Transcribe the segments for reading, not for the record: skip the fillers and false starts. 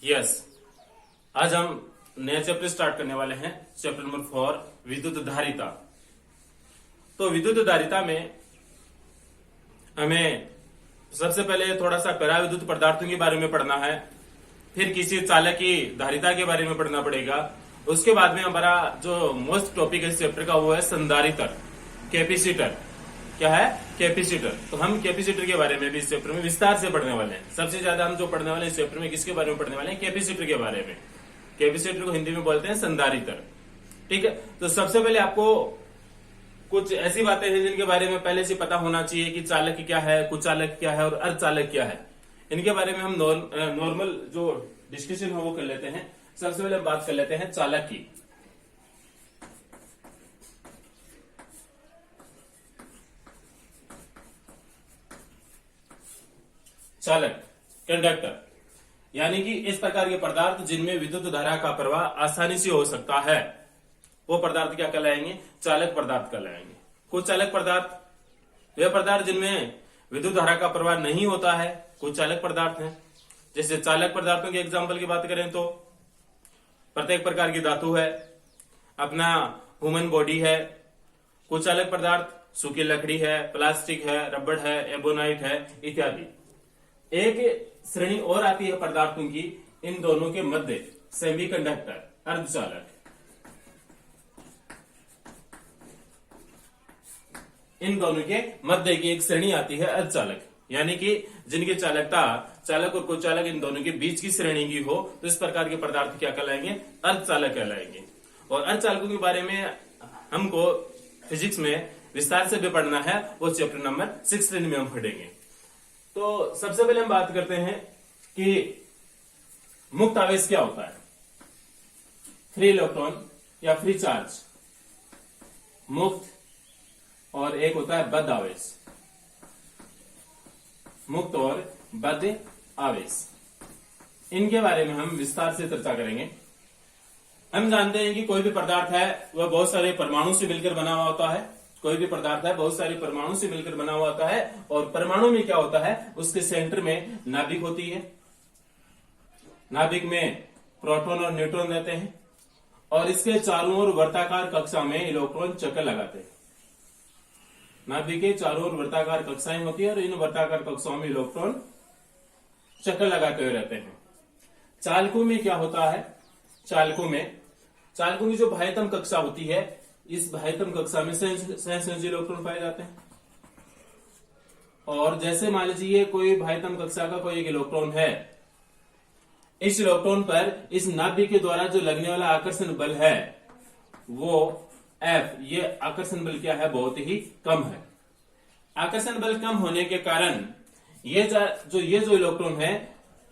Yes, आज हम नया चैप्टर स्टार्ट करने वाले हैं। चैप्टर नंबर 4 विद्युत धारिता। तो विद्युत धारिता में हमें सबसे पहले थोड़ा सा पराविद्युत पदार्थों के बारे में पढ़ना है, फिर किसी चालक की धारिता के बारे में पढ़ना पड़ेगा। उसके बाद में हमारा जो मोस्ट टॉपिक है इस चैप्टर का वो है संधारित्र, कैपेसिटर। क्या है? कैपेसिटर। तो हम कैपेसिटर के बारे में भी इस चैप्टर में विस्तार से पढ़ने वाले हैं। सबसे ज्यादा हम जो पढ़ने वाले हैं इस चैप्टर में किसके बारे में पढ़ने वाले हैं? कैपेसिटर के बारे में। कैपेसिटर को हिंदी में बोलते हैं संधारित्र। ठीक है, तो सबसे पहले आपको कुछ ऐसी बातें हैं जिनके बारे में पहले से पता होना चाहिए कि चालक क्या है, कुचालक क्या है और अर्धचालक क्या है। इनके बारे में हम नॉर्मल जो डिस्कशन है वो कर लेते हैं। सबसे पहले बात कर लेते हैं चालक की। चालक, कंडक्टर, यानी कि इस प्रकार के पदार्थ जिनमें विद्युत धारा का प्रवाह आसानी से हो सकता है वो पदार्थ क्या कहलाएंगे? चालक पदार्थ कहलाएंगे। कुछ चालक पदार्थ वे पदार्थ जिनमें विद्युत धारा का प्रवाह नहीं होता है, कुछ चालक पदार्थ हैं। जैसे चालक पदार्थों के एग्जाम्पल की बात करें तो प्रत्येक प्रकार की धातु है, अपना ह्यूमन बॉडी है। कुछ चालक पदार्थ सूखी लकड़ी है, प्लास्टिक है, रबड़ है, एबोनाइट है इत्यादि। एक श्रेणी और आती है पदार्थों की, इन दोनों के मध्य सेमीकंडक्टर, अर्धचालक। इन दोनों के मध्य की एक श्रेणी आती है अर्धचालक, यानी कि जिनकी चालकता चालक और कुचालक इन दोनों के बीच की श्रेणी की हो, तो इस प्रकार के पदार्थ क्या कहलाएंगे? अर्धचालक कहलाएंगे। और अर्धचालकों के बारे में हमको फिजिक्स में विस्तार से भी पढ़ना है, वो चैप्टर नंबर 16 में हम पढ़ेंगे। तो सबसे पहले हम बात करते हैं कि मुक्त आवेश क्या होता है। फ्री इलेक्ट्रॉन या फ्री चार्ज, मुक्त, और एक होता है बद्ध आवेश। मुक्त और बद्ध आवेश, इनके बारे में हम विस्तार से चर्चा करेंगे। हम जानते हैं कि कोई भी पदार्थ है वह बहुत सारे परमाणु से मिलकर बना हुआ होता है। कोई भी पदार्थ है बहुत सारे परमाणु से मिलकर बना हुआ होता है, और परमाणु में क्या होता है? उसके सेंटर में नाभिक होती है। नाभिक में प्रोटॉन और न्यूट्रॉन रहते हैं, और इसके चारों ओर वर्ताकार कक्षा में इलेक्ट्रॉन चक्कर लगाते हैं। नाभिक के चारों ओर वर्ताकार कक्षाएं होती है, और इन वर्ताकार कक्षाओं में इलेक्ट्रॉन चक्कर लगाते हुए रहते हैं। चालकों में क्या होता है? चालकों की जो बाह्यतम कक्षा होती है, इस बाह्यतम कक्षा में सहसंयोजी इलेक्ट्रॉन पाए जाते हैं। और जैसे मान लीजिए कोई बाह्यतम कक्षा का कोई एक इलेक्ट्रॉन है, इस इलेक्ट्रॉन पर इस नाभिक के द्वारा जो लगने वाला आकर्षण बल है वो F, ये आकर्षण बल क्या है? बहुत ही कम है। आकर्षण बल कम होने के कारण ये जो इलेक्ट्रॉन है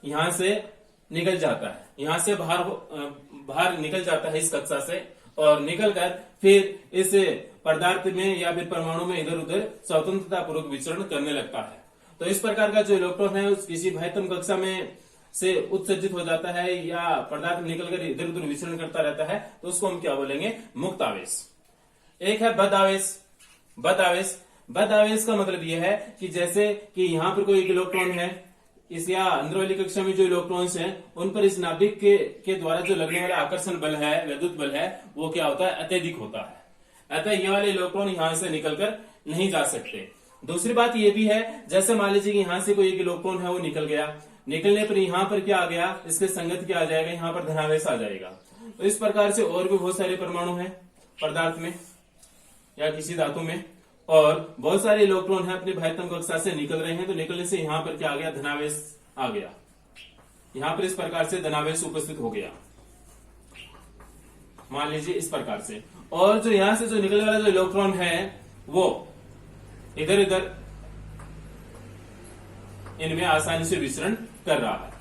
यहां से निकल जाता है, यहां से बाहर निकल जाता है इस कक्षा से, और निकलकर फिर इस पदार्थ में या फिर परमाणु में इधर उधर स्वतंत्रता पूर्वक विचरण करने लगता है। तो इस प्रकार का जो इलेक्ट्रॉन है उस किसी बाह्यतम कक्षा में से उत्सर्जित हो जाता है या पदार्थ निकलकर इधर उधर विचरण करता रहता है, तो उसको हम क्या बोलेंगे? मुक्त आवेश। एक है बद्ध आवेश। बद्ध आवेश का मतलब यह है कि जैसे कि यहां पर कोई एक इलेक्ट्रॉन है, इस या अंदर वाली कक्षा में जो इलेक्ट्रॉन्स हैं उन पर इस नाभिक के द्वारा जो लगने वाला आकर्षण बल है, विद्युत बल है, वो क्या होता है? अत्यधिक होता है। अतः ये वाले इलेक्ट्रॉन यहां से निकलकर नहीं जा सकते। दूसरी बात ये भी है, जैसे मान लीजिए कि यहां से कोई एक इलेक्ट्रॉन है वो निकल गया, निकलने पर यहां पर क्या आ गया? इसके संगत क्या आ जाएगा? यहां पर धनावेश आ जाएगा। तो इस प्रकार से और भी बहुत सारे परमाणु हैं पदार्थ में या किसी धातु में, और बहुत सारे इलेक्ट्रॉन हैं अपनी बाह्यतम कक्षा से निकल रहे हैं, तो निकलने से यहां पर क्या आ गया? धनावेश आ गया। यहां पर इस प्रकार से धनावेश उपस्थित हो गया, मान लीजिए इस प्रकार से। और जो यहां से जो निकलने वाला जो इलेक्ट्रॉन है वो इधर इधर इनमें आसानी से विचरण कर रहा है।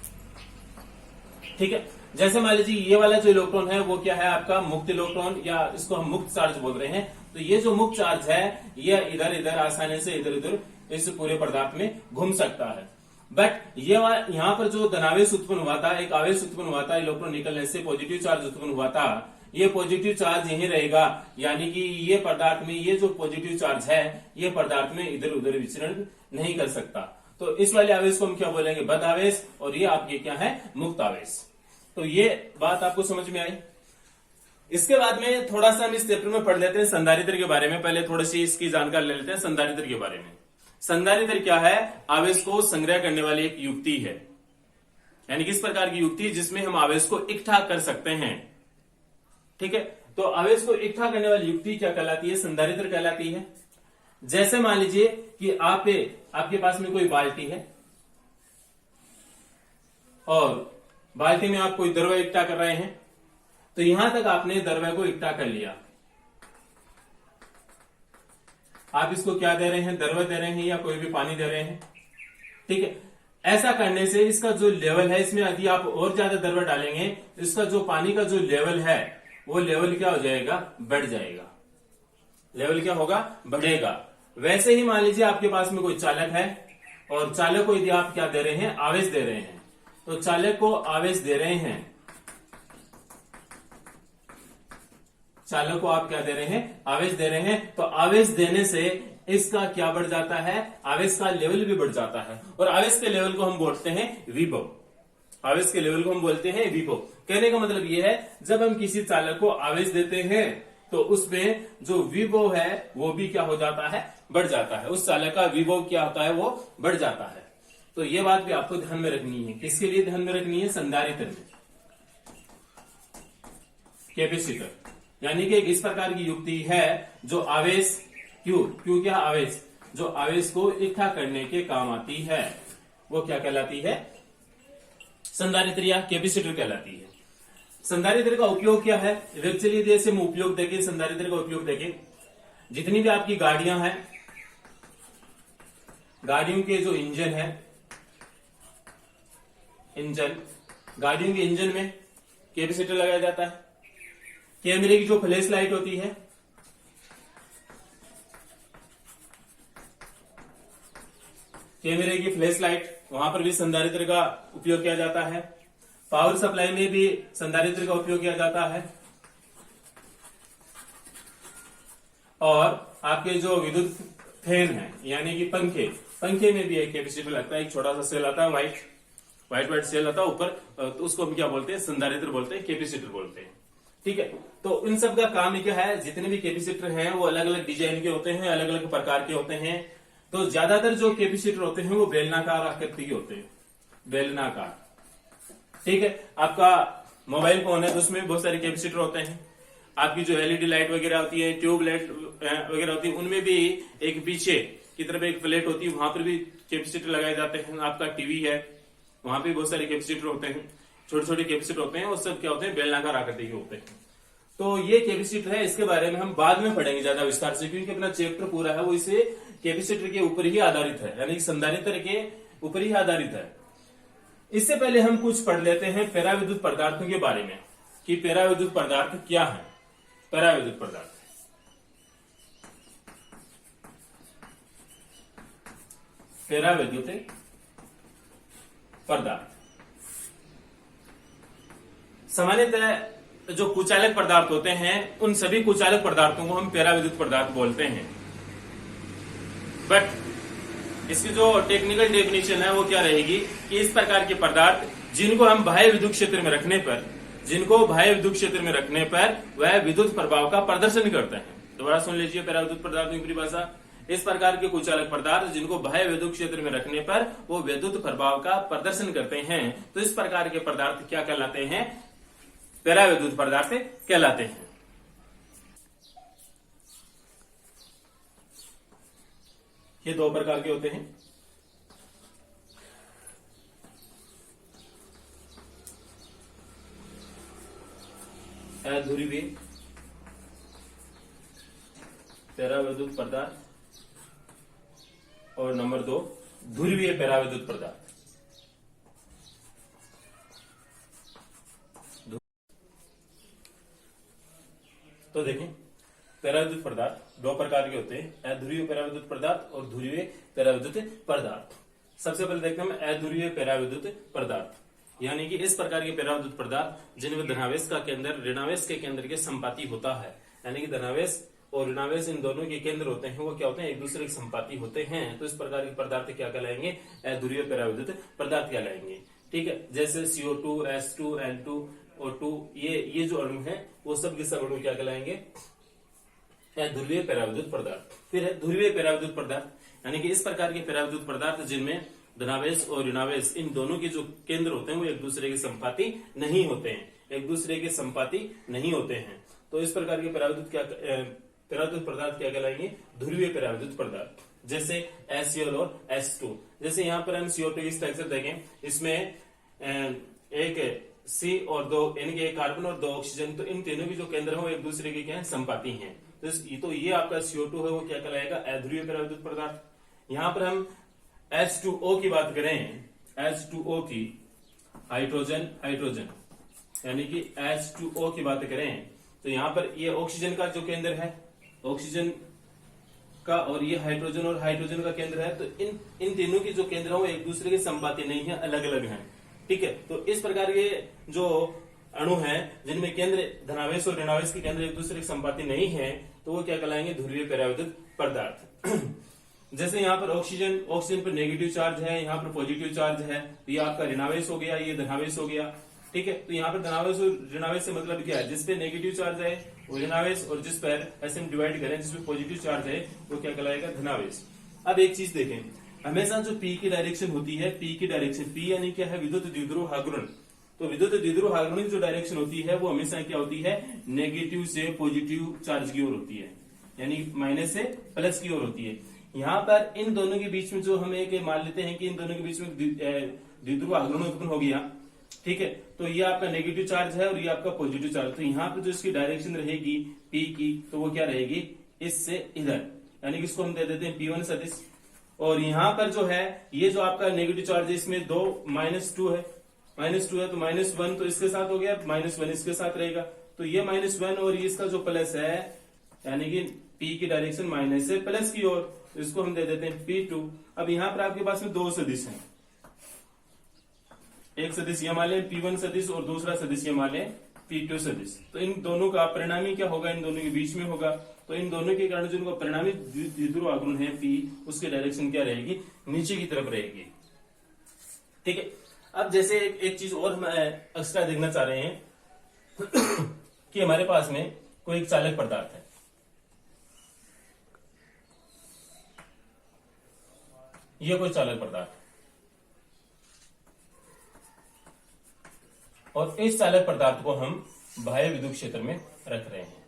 ठीक है, जैसे मान लीजिए ये वाला जो इलेक्ट्रॉन है वो क्या है? आपका मुक्त इलेक्ट्रॉन, या इसको हम मुक्त चार्ज बोल रहे हैं। तो ये जो मुक्त चार्ज है ये इधर इधर आसानी से इधर उधर इस पूरे पदार्थ में घूम सकता है। बट ये यहाँ पर जो धनावेश उत्पन्न हुआ था, एक आवेश उत्पन्न हुआ था इलेक्ट्रॉन निकलने से, पॉजिटिव चार्ज उत्पन्न हुआ था, ये पॉजिटिव चार्ज यही रहेगा, यानी कि ये पदार्थ में ये जो पॉजिटिव चार्ज है ये पदार्थ में इधर उधर विचरण नहीं कर सकता। तो इस वाले आवेश को हम क्या बोलेंगे? बद्ध आवेश, और ये आपके क्या है? मुक्त आवेश। तो ये बात आपको समझ में आई। इसके बाद में थोड़ा सा हम इस चैप्टर में पढ़ लेते हैं संधारित्र के बारे में। पहले थोड़ी सी इसकी जानकारी ले लेते हैं संधारित्र के बारे में। संधारित्र क्या है? आवेश को संग्रह करने वाली एक युक्ति है, यानी किस प्रकार की युक्ति जिसमें हम आवेश को इकट्ठा कर सकते हैं। ठीक है, तो आवेश को इकट्ठा करने वाली युक्ति क्या कहलाती है? संधारित्र कहलाती है। जैसे मान लीजिए कि आपके पास में कोई बाल्टी है और बाल्टी में आप कोई द्रव्य इकट्ठा कर रहे हैं, तो यहां तक आपने द्रव्य को इकट्ठा कर लिया। आप इसको क्या दे रहे हैं? द्रव्य दे रहे हैं या कोई भी पानी दे रहे हैं। ठीक है, ऐसा करने से इसका जो लेवल है, इसमें यदि आप और ज्यादा द्रव्य डालेंगे तो इसका जो पानी का जो लेवल है वो लेवल क्या हो जाएगा? बढ़ जाएगा। लेवल क्या होगा? बढ़ेगा। वैसे ही मान लीजिए आपके पास में कोई चालक है और चालक को यदि आप क्या दे रहे हैं? आवेश दे रहे हैं। तो चालक को आवेश दे रहे हैं, चालक को आप क्या दे रहे हैं? आवेश दे रहे हैं। तो आवेश देने से इसका क्या बढ़ जाता है? आवेश का लेवल भी बढ़ जाता है। और आवेश के लेवल को हम बोलते हैं विभव। आवेश के लेवल को हम बोलते हैं विभव। कहने का मतलब यह है, जब हम किसी चालक को आवेश देते हैं तो उसमें जो विभव है वो भी क्या हो जाता है? बढ़ जाता है। उस चालक का विभव क्या होता है? वो बढ़ जाता है। तो ये बात भी आपको ध्यान में रखनी है। किसके लिए ध्यान में रखनी है? संधारित्र में, कैपेसिटर। यानी कि इस प्रकार की युक्ति है जो आवेश क्यू क्या? आवेश, जो आवेश को इकट्ठा करने के काम आती है वो क्या कहलाती है? संधारित्र या कैपेसिटर कहलाती है। संधारित्र का उपयोग क्या है? चलिए जैसे हम उपयोग देखें, संधारित्र का उपयोग देखें। जितनी भी आपकी गाड़ियां हैं, गाड़ियों के जो इंजन है, गाड़ियों के इंजन में कैपेसिटर लगाया जाता है। कैमरे की जो फ्लैश लाइट होती है, कैमरे की फ्लैश लाइट, वहां पर भी संधारित्र का उपयोग किया जाता है। पावर सप्लाई में भी संधारित्र का उपयोग किया जाता है। और आपके जो विद्युत फैन है यानी कि पंखे में भी एक कैपेसिटर लगता है। एक छोटा सा सेल आता है, व्हाइट सेल आता है ऊपर, तो उसको हम क्या बोलते हैं? संधारित्र बोलते हैं, कैपेसिटर बोलते हैं। ठीक है, तो इन सब का काम क्या है? जितने भी कैपेसिटर हैं वो अलग अलग डिजाइन के होते हैं, अलग अलग प्रकार के होते हैं। तो ज्यादातर जो कैपेसिटर होते हैं वो बेलनाकार आकृति के होते हैं, बेलनाकार। ठीक है, आपका मोबाइल फोन है तो उसमें बहुत सारे कैपेसिटर होते हैं। आपकी जो एलईडी लाइट वगैरह होती है, ट्यूब लाइट वगैरह होती है, उनमें भी एक पीछे की तरफ एक प्लेट होती है, वहां पर भी कैपेसिटर लगाए जाते हैं। आपका टीवी है, वहां पे बहुत सारे कैपेसिटर होते हैं, छोटे छोटे कैपेसिटर होते हैं, वो सब क्या होते हैं? बेलनाकार आकृति के होते हैं। तो ये कैपेसिटर है, इसके बारे में हम बाद में पढ़ेंगे ज्यादा विस्तार से, क्योंकि अपना चैप्टर पूरा है वो इसे कैपेसिटर के ऊपर ही आधारित है, यानी संधारित्र के ऊपर ही आधारित है। इससे पहले हम कुछ पढ़ लेते हैं पैराविद्युत पदार्थों के बारे में कि पैराविद्युत पदार्थ क्या है। पैराविद्युत पदार्थ, पैराविद्युत पदार्थ सामान्यतः जो कुचालक पदार्थ होते हैं उन सभी कुचालक पदार्थों को हम पैराविद्युत पदार्थ बोलते हैं। बट इसकी जो टेक्निकल डेफिनेशन है वो क्या रहेगी कि इस प्रकार के पदार्थ जिनको हम बाह्य विद्युत क्षेत्र में रखने पर वह विद्युत प्रभाव का प्रदर्शन करते हैं। दोबारा सुन लीजिए पैराविद्युत पदार्थों की परिभाषा। इस प्रकार के कुचालक पदार्थ जिनको बाह्य विद्युत क्षेत्र में रखने पर वो विद्युत प्रभाव का प्रदर्शन करते हैं, तो इस प्रकार के पदार्थ क्या कहलाते हैं? पैराविद्युत पदार्थ कहलाते हैं। ये दो प्रकार के होते हैं। अध्रुवीय पैराविद्युत पदार्थ और नंबर 2 ध्रुवीय पैराविद्युत पदार्थ। तो देखें, पैराविद्युत पदार्थ दो प्रकार के होते हैं, अध्रुवीय पैराविद्युत पदार्थ और ध्रुवीय पैराविद्युत पदार्थ। सबसे पहले देखते हैं अध्रुवीय पैराविद्युत पदार्थ, यानी कि इस प्रकार के पैराविद्युत पदार्थ जिनमें धनावेश का केंद्र ऋणावेश के केंद्र के संपाती होता है, यानी कि धनावेश और ऋणावेश इन दोनों के केंद्र होते हैं, वो क्या होते हैं? एक दूसरे के संपाती होते हैं। तो इस प्रकार के पदार्थ क्या कहलाएंगे? अध्रुवीय पैराविद्युत पदार्थ कहलाएंगे। ठीक है, जैसे CO2, H2, N2, O2, ये जो अणु है वो सब के सब अणु क्या कहलाएंगे, ध्रुवीय पराविद्युत पदार्थ। फिर है ध्रुवीय पराविद्युत पदार्थ, यानी कि इस प्रकार के पराविद्युत पदार्थ जिनमें धनावेश और ऋणावेश इन दोनों के जो केंद्र होते हैं वो एक दूसरे के संपाती नहीं होते हैं, एक दूसरे के संपाती नहीं होते हैं। तो इस प्रकार के पराविद्युत पदार्थ क्या कहलाएंगे, ध्रुवीय पराविद्युत पदार्थ। जैसे HCl और H2, जैसे यहाँ पर हम CO2 की स्ट्रक्चर देखें, इसमें एक C और 2 इनके एक कार्बन और 2 ऑक्सीजन, तो इन तीनों की जो केंद्र है वो एक दूसरे के क्या है, संपाती हैं। तो ये आपका CO2 है वो क्या कहलाएगा, अध्रुवीय पराविद्युत पदार्थ। यहाँ पर हम H2O की बात करें, H2O की, हाइड्रोजन हाइड्रोजन, यानी कि H2O की बात करें तो यहाँ पर ये ऑक्सीजन का जो केंद्र है, ऑक्सीजन का, और ये हाइड्रोजन और हाइड्रोजन का केंद्र है। तो इन तीनों की जो केंद्र है वो एक दूसरे के संपाती नहीं है, अलग अलग हैं। ठीक है, तो इस प्रकार के जो अणु हैं जिनमें केंद्र धनावेश और ऋणावेश के केंद्र एक दूसरे के संपाती नहीं है, तो वो क्या कहलाएंगे, ध्रुवीय पराविद्युत पदार्थ। जैसे यहाँ पर ऑक्सीजन पर नेगेटिव चार्ज है, यहाँ पर पॉजिटिव चार्ज है, तो ये आपका ऋणावेश हो गया, ये धनावेश हो गया। ठीक है, तो यहाँ पर धनावेश और ऋणावेश से मतलब क्या है, जिसपे नेगेटिव चार्ज है वो ऋणावेश, और जिस पर ऐसे हम डिवाइड करें जिसपे पॉजिटिव चार्ज है वो क्या कहलाएगा, धनावेश। अब एक चीज देखें, हमेशा जो P की डायरेक्शन होती है, P की डायरेक्शन, P यानी क्या है, विद्युत द्विध्रुव आघूर्ण। तो विद्युत द्विध्रुव आघूर्ण की जो डायरेक्शन होती है वो हमेशा क्या होती है, नेगेटिव से पॉजिटिव चार्ज की ओर होती है, यानी माइनस से प्लस की ओर होती है। यहाँ पर इन दोनों के बीच में जो हम एक मान लेते हैं कि इन दोनों के बीच में द्विध्रुव आघूर्ण उत्पन्न हो गया। ठीक है, तो ये आपका नेगेटिव चार्ज है और ये आपका पॉजिटिव चार्ज। तो यहाँ पर जो इसकी डायरेक्शन रहेगी P की, तो वो क्या रहेगी, इससे इधर, यानी कि इसको हम दे देते हैं P1 सदिश। और यहाँ पर जो है ये जो आपका नेगेटिव चार्ज है इसमें 2 -2 है, -2 है तो -1 तो इसके साथ हो गया, -1 इसके साथ रहेगा। तो ये -1 और ये इसका जो प्लस है, यानी कि P की डायरेक्शन माइनस से प्लस की ओर, तो इसको हम दे देते हैं P2। अब यहाँ पर आपके पास में 2 सदिश हैं, एक सदिश ये मान लें P1 सदिश और दूसरा सदिश ये मान लें P2 सदिश। तो इन दोनों का परिणामी क्या होगा, इन दोनों के बीच में होगा। तो इन दोनों के कारण जो इनका परिणामी द्विध्रुव आघूर्ण है P, उसकी डायरेक्शन क्या रहेगी, नीचे की तरफ रहेगी। ठीक है, अब जैसे एक चीज और हम एक्स्ट्रा देखना चाह रहे हैं कि हमारे पास में कोई एक चालक पदार्थ है, ये कोई चालक पदार्थ है, और इस चालक पदार्थ को हम बाह्य विद्युत क्षेत्र में रख रहे हैं।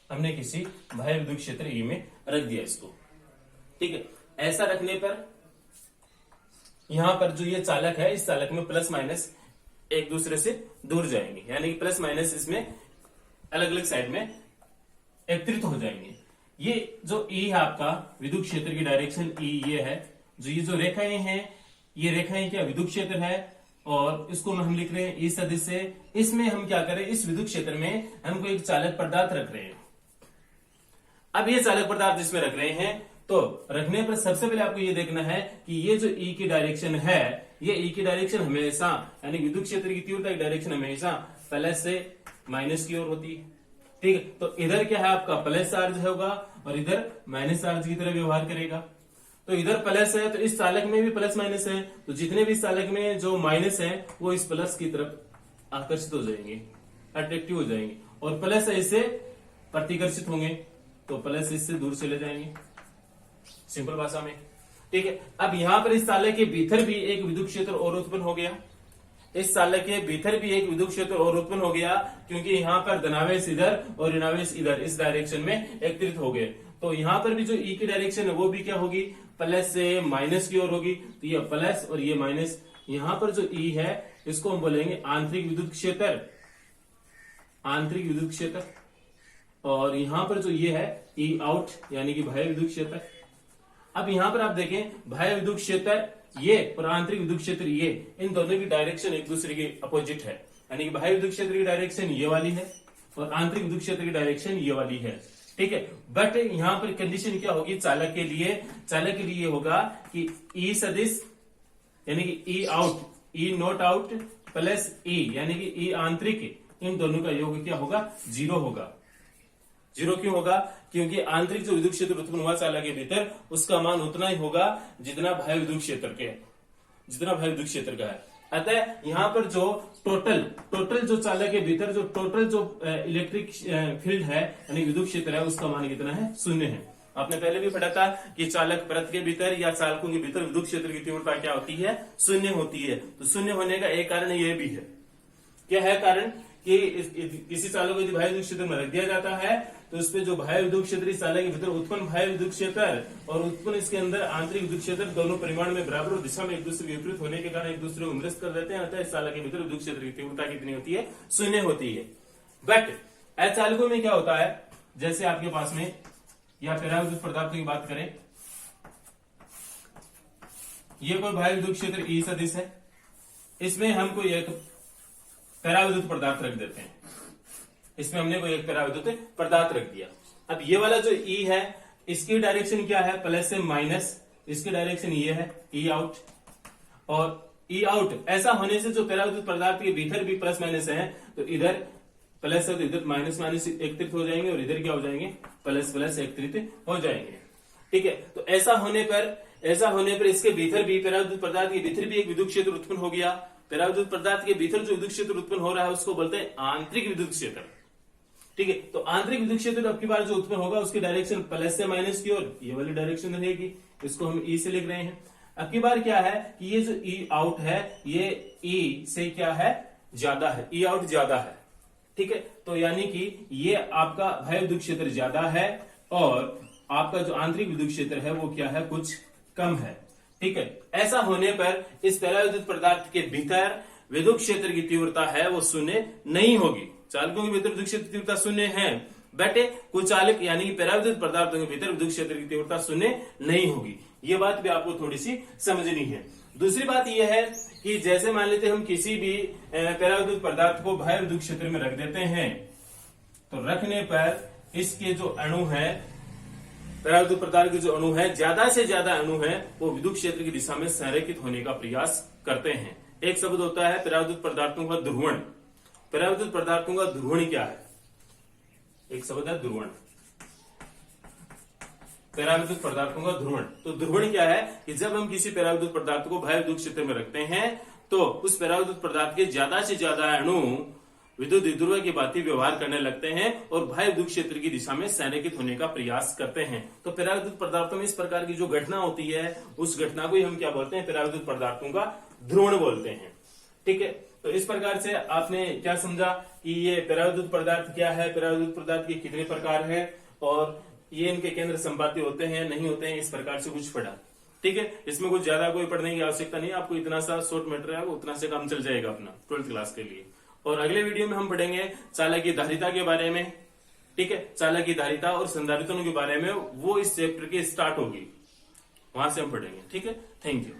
हमने किसी बाह्य विद्युत क्षेत्र E में रख दिया इसको। ठीक है, ऐसा रखने पर यहां पर जो ये चालक है, इस चालक में प्लस माइनस एक दूसरे से दूर जाएंगे, यानी कि प्लस माइनस इसमें अलग अलग साइड में एकत्रित हो जाएंगे। ये जो E है आपका विद्युत क्षेत्र की डायरेक्शन E ये है, ये जो रेखाएं हैं, ये रेखाएं क्या विद्युत क्षेत्र है, और इसको हम लिख रहे हैं E सदिश से। इसमें हम क्या करें, इस विद्युत क्षेत्र में हमको एक चालक पदार्थ रख रहे हैं। अब ये चालक पदार्थ जिसमें रख रहे हैं, तो रखने पर सबसे पहले आपको ये देखना है कि ये जो E की डायरेक्शन है, ये E की डायरेक्शन हमेशा, यानी विद्युत क्षेत्र की तीव्रता की डायरेक्शन हमेशा प्लस से माइनस की ओर होती है। ठीक है, तो इधर क्या है आपका प्लस चार्ज होगा और इधर माइनस चार्ज की तरह व्यवहार करेगा। तो इधर प्लस है तो इस चालक में भी प्लस माइनस है, तो जितने भी इस चालक में जो माइनस है वो इस प्लस की तरफ आकर्षित हो जाएंगे, अट्रैक्टिव हो जाएंगे, और प्लस इससे प्रतिकर्षित होंगे, तो प्लस इससे दूर चले जाएंगे, सिंपल भाषा में। ठीक है, अब यहां पर इस चालक के भीतर भी एक विद्युत क्षेत्र और उत्पन्न हो गया, इस चालक के भीतर भी एक विद्युत क्षेत्र और उत्पन्न हो गया, क्योंकि यहाँ पर धनावेश इधर और ऋणावेश इधर इस डायरेक्शन में एकत्रित हो गए। तो यहाँ पर भी जो E की डायरेक्शन है वो भी क्या होगी, प्लस से माइनस की ओर होगी। तो ये प्लस और ये माइनस, यहाँ पर जो E है इसको हम बोलेंगे आंतरिक विद्युत क्षेत्र, आंतरिक विद्युत क्षेत्र, और यहाँ पर जो ये है E आउट यानी कि बाह्य विद्युत क्षेत्र। अब यहाँ पर आप देखें बाह्य विद्युत क्षेत्र ये और आंतरिक विद्युत क्षेत्र ये, इन दोनों की डायरेक्शन एक दूसरे के अपोजिट है, यानी कि बाह्य विद्युत क्षेत्र की डायरेक्शन ये वाली है और आंतरिक विद्युत क्षेत्र की डायरेक्शन ये वाली है। ठीक है, बट यहाँ पर कंडीशन क्या होगी चालक के लिए, चालक के लिए होगा कि E सदिश यानी कि E out, E not out plus E यानी कि E आंतरिक, इन दोनों का योग क्या होगा, 0 होगा। 0 क्यों होगा, क्योंकि आंतरिक जो विद्युत क्षेत्र उत्पन्न हुआ चालक के भीतर उसका मान उतना ही होगा जितना बाह्य विद्युत क्षेत्र का है। अतः यहाँ पर जो टोटल जो चालक के भीतर जो टोटल जो इलेक्ट्रिक फील्ड है यानी विद्युत क्षेत्र है उसका मान कितना है, 0 है। आपने पहले भी पढ़ा था कि चालक परत के भीतर या चालकों के भीतर विद्युत क्षेत्र की तीव्रता क्या होती है, 0 होती है। तो 0 होने का एक कारण यह भी है। क्या है कारण कि किसी चालक को यदि बाह्य विद्युत क्षेत्र में रख दिया जाता है तो उस पे जो बाह्य विद्युत क्षेत्र इस चालक के भीतर उत्पन्न बाह्य विद्युत क्षेत्र और उत्पन्न इसके अंदर आंतरिक विद्युत क्षेत्र दोनों परिमाण में बराबर दिशा में एक दूसरे के विपरीत होने के कारण एक दूसरे को निरस्त कर देते हैं। अतः इस चालक के भीतर विद्युत क्षेत्र की तीव्रता कितनी होती है, 0 होती है। बट अचालकों में क्या होता है, जैसे आपके पास में या पराविद्युत पदार्थों की बात करें, ये कोई बाह्य विद्युत क्षेत्र ई सदिश है, इसमें हम कोई एक पराविद्युत पदार्थ रख देते हैं। इसमें हमने कोई एक पराविद्युत पदार्थ रख दिया। अब ये वाला जो ई है इसकी डायरेक्शन क्या है, प्लस से माइनस, इसकी डायरेक्शन ये है ई आउट। और ई आउट ऐसा होने से जो पराविद्युत पदार्थ के भीतर भी प्लस माइनस है तो इधर प्लस है तो इधर माइनस माइनस एकत्रित हो जाएंगे और इधर क्या हो जाएंगे, प्लस प्लस एकत्रित हो जाएंगे। ठीक है, तो ऐसा होने पर इसके भीतर भी पराविद्युत पदार्थ के भीतर भी एक विद्युत क्षेत्र उत्पन्न हो गया। पराविद्युत पदार्थ के भीतर जो विद्युत क्षेत्र उत्पन्न हो रहा है उसको बोलते हैं आंतरिक विद्युत क्षेत्र। ठीक है, तो आंतरिक विद्युत क्षेत्र अब की बार जो उत्पन्न होगा उसकी डायरेक्शन प्लस से माइनस की ओर ये वाली डायरेक्शन रहेगी, इसको हम ई से लिख रहे हैं। अब की बार क्या है कि ये जो ई आउट है ये ई से क्या है, ज्यादा है, ई आउट ज्यादा है। ठीक है, तो यानी कि ये आपका बाह्य विद्युत क्षेत्र ज्यादा है और आपका जो आंतरिक विद्युत क्षेत्र है वो क्या है, कुछ कम है। ठीक है, ऐसा होने पर इस पराविद्युत पदार्थ के भीतर विद्युत क्षेत्र की तीव्रता है वो 0 नहीं होगी। चालकों के भीतर विद्युत क्षेत्र की तीव्रता 0 है, बट कुछ चालक यानी पराविद्युत पदार्थों के भीतर विद्युत क्षेत्र की तीव्रता 0 नहीं होगी। ये बात भी आपको थोड़ी सी समझनी है। दूसरी बात यह है कि जैसे मान लेते हम किसी भी पराविद्युत पदार्थ को बाह्य विद्युत क्षेत्र में रख देते हैं तो रखने पर इसके जो अणु है, पराविद्युत पदार्थ के जो अणु है, ज्यादा से ज्यादा अणु है वो विद्युत क्षेत्र की दिशा में संरेखित होने का प्रयास करते हैं। एक शब्द होता है पराविद्युत पदार्थों का ध्रुवण। पराविद्युत पदार्थों का ध्रुवण क्या है, एक शब्द है ध्रुवण, पराविद्युत पदार्थों का ध्रुवण। तो ध्रुवण क्या है कि जब हम किसी पराविद्युत पदार्थ को बाह्य विद्युत क्षेत्र में रखते हैं तो उस पराविद्युत पदार्थ के ज्यादा से ज्यादा अणु विद्युत द्विध्रुव की भांति व्यवहार करने लगते हैं और बाह्य विद्युत क्षेत्र की दिशा में संरेखित होने का प्रयास करते हैं। तो पराविद्युत पदार्थों में इस प्रकार की जो घटना होती है उस घटना को ही हम क्या बोलते हैं, पराविद्युत पदार्थों का ध्रुवण बोलते हैं। ठीक है, तो इस प्रकार से आपने क्या समझा कि ये पराविद्युत पदार्थ क्या है, पराविद्युत पदार्थ के कितने प्रकार है और ये इनके केंद्र संपाती होते हैं नहीं होते हैं, इस प्रकार से कुछ पढ़ा। ठीक है, इसमें कुछ ज्यादा कोई पढ़ने की आवश्यकता नहीं, आपको इतना सा शॉर्ट मैटर है उतना से काम चल जाएगा अपना 12th क्लास के लिए। और अगले वीडियो में हम पढ़ेंगे चालक की धारिता के बारे में। ठीक है, चालक की धारिता और संधारित्रों के बारे में, वो इस चैप्टर की स्टार्ट होगी, वहां से हम पढ़ेंगे। ठीक है, थैंक यू।